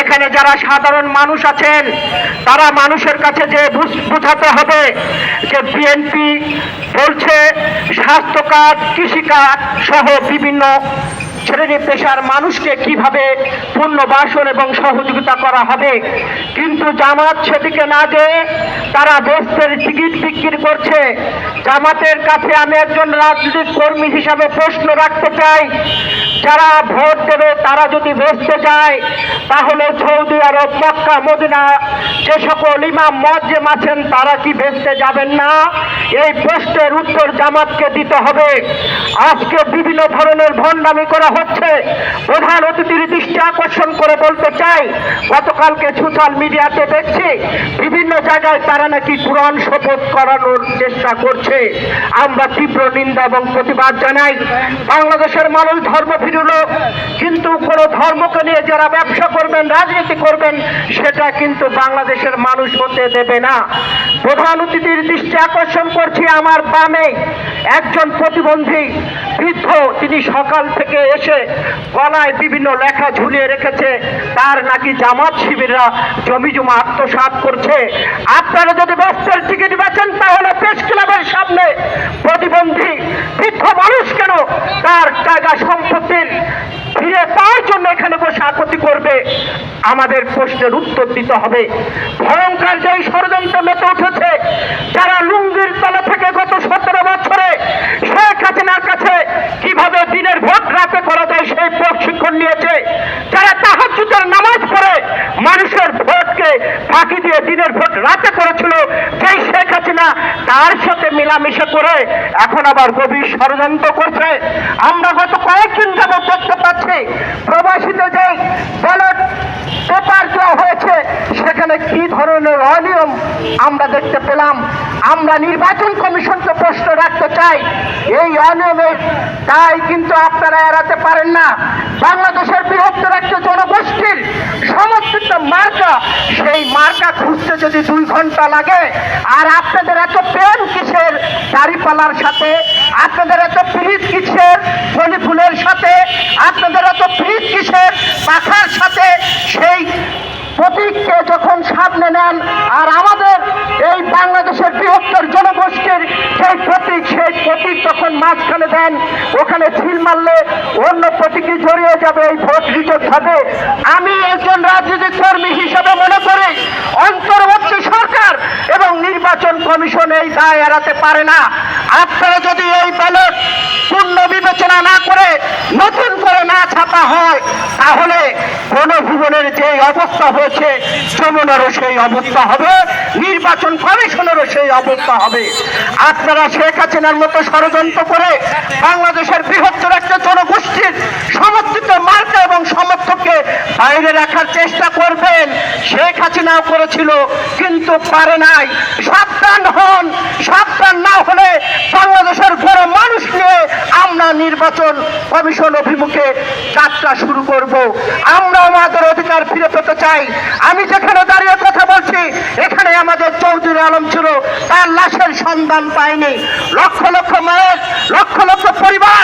এখানে যারা সাধারণ মানুষ আছেন তারা মানুষের কাছে যে বোঝাতে হবে যে বিএনপি বলছে স্বাস্থ্য কার্ড, কৃষিকার্ড সহ বিভিন্ন শ্রেণী পেশার মানুষকে কিভাবে পুনর্বাসন এবং সহযোগিতা করা হবে, কিন্তু জামাত সেদিকে না যেয়ে তারা বেহেশতের টিকিট বিক্রি করছে। জামাতের কাছে আমি একজন রাজনৈতিক কর্মী হিসাবে প্রশ্ন রাখতে চাই, যারা ভোট দেবে তারা যদি বেহেশতে যায় তাহলে সৌদি আরব, মক্কা, মদিনা যে সকল ইমাম মুয়াজ্জিম আছেন তারা কি বেহেশতে যাবেন না? এই প্রশ্নের উত্তর জামাতকে দিতে হবে। আজকে বিভিন্ন ধরনের ভণ্ডামি করা হচ্ছে। প্রধান অতিথির দৃষ্টি আকর্ষণ করে বলতে চাই, গতকালকে সোশ্যাল মিডিয়াতে দেখছি বিভিন্ন জায়গায় তারা নাকি কোরআন শপথ করানোর চেষ্টা করছে। আমরা তীব্র নিন্দা এবং প্রতিবাদ জানাই। বাংলাদেশের মানুষ ধর্মভীরু লোক, কিন্তু কোনো ধর্মকে নিয়ে যারা ব্যবসা করবেন, রাজনীতি করবেন, সেটা কিন্তু বাংলাদেশের মানুষ হতে দেবে না। প্রধান অতিথির দৃষ্টি আকর্ষণ করছি, আমার বামে একজন প্রতিবন্ধী বৃদ্ধ, তিনি সকাল থেকে এসে গলায় বিভিন্ন লেখা ঝুলিয়ে রেখেছে, তার নাকি জামাত শিবিররা জমি জমা আত্মসাৎ করছে। আপনারা যদি বেহেশতের টিকিট বেচেন তাহলে প্রেস ক্লাবের সামনে প্রতিবন্ধী বৃদ্ধ মানুষ কেন তার জায়গা সম্পত্তির ফিরে পাওয়ার জন্য এখানে বসে আপত্তি করবে? আমাদের প্রশ্নের উত্তর দিতে হবে। ভয়ঙ্কর যেই ষড়যন্ত্র মেতে উঠেছে, যারা লুঙ্গির তলা থেকে গত 17 বছরে শেখ হাসিনার কাছে কিভাবে দিনের ভোট রাতে করা যায় সেই প্রশিক্ষণ নিয়েছে, যারা তাহাজ্জুদের নামাজ পড়ে মানুষের ভোটকে ফাঁকি দিয়ে দিনের ভোট রাতে করেছিল সেই শেখ হাসিনা, তার সাথে মিলামিশা করে এখন আবার গভীর ষড়যন্ত্র করছে। আমরা গত কয়েকদিন যাবত দেখতে পাচ্ছি প্রবাসীদের যে ব্যালট পেপার দেওয়া হয়েছে সেখানে কি ধরনের অনিয়ম আমরা দেখতে পেলাম। আমরা নির্বাচন কমিশনকে প্রশ্ন রাখতে চাই, এই অনিয়মের দায় কিন্তু আপনারা এড়াতে পারেন না। বাংলাদেশের বৃহত্তর একটা জনগোষ্ঠীর সমর্থিত মার্কা, সেই মার্কা খুঁজতে যদি 2 ঘন্টা লাগে, আর আপনাদের এত প্রেম কিসের দাড়িপালার সাথে, আপনাদের এত প্রীত কিসের ফলি ফুলের সাথে, আপনাদের এত প্রীত কিসের পাখার সাথে? সেই প্রতীককে যখন সামনে নেন আর আমাদের এই বাংলাদেশের বৃহত্তর জনগোষ্ঠীর সেই প্রতীক যখন মাঝখানে দেন, ওখানে ঢিল মারলে অন্য প্রতীকই জড়িয়ে যাবে, এই ভোট রিজেক্ট হবে। আমি একজন রাজনৈতিক কর্মী হিসেবে মনে করি অন্তর্বর্তী সরকার এবং নির্বাচন কমিশন এই দায় এড়াতে পারে না। আপনারা যদি এই ব্যালট পূর্ণ বিবেচনা না করে নতুন করে না ছাপা হয় তাহলে গণভবনের যে অবস্থা হয়েছে যমুনারও সেই অবস্থা হবে, নির্বাচন কমিশনেরও সেই অবস্থা হবে। আপনারা শেখ হাসিনার মতো ষড়যন্ত্র করে বাংলাদেশের বৃহত্তর একটা জনগোষ্ঠীর সমর্থিত মার্কা এবং সমর্থককে বাইরে রাখার চেষ্টা করবেন। শেখ হাসিনাও করেছিল কিন্তু পারে নাই। সাবধান হন, সাবধান না হলে বাংলাদেশের বড় মানুষ নিয়ে আমরা নির্বাচন কমিশন অভিমুখে যাত্রা শুরু করব। আমরা আমাদের অধিকার ফিরে পেতে চাই। আমি যেখানে দাঁড়িয়ে কথা বলছি এখানে আমাদের চৌধুরী আলম ছিল, তার লাশের সন্ধান পায়নি। লক্ষ লক্ষ মায়ের, লক্ষ লক্ষ পরিবার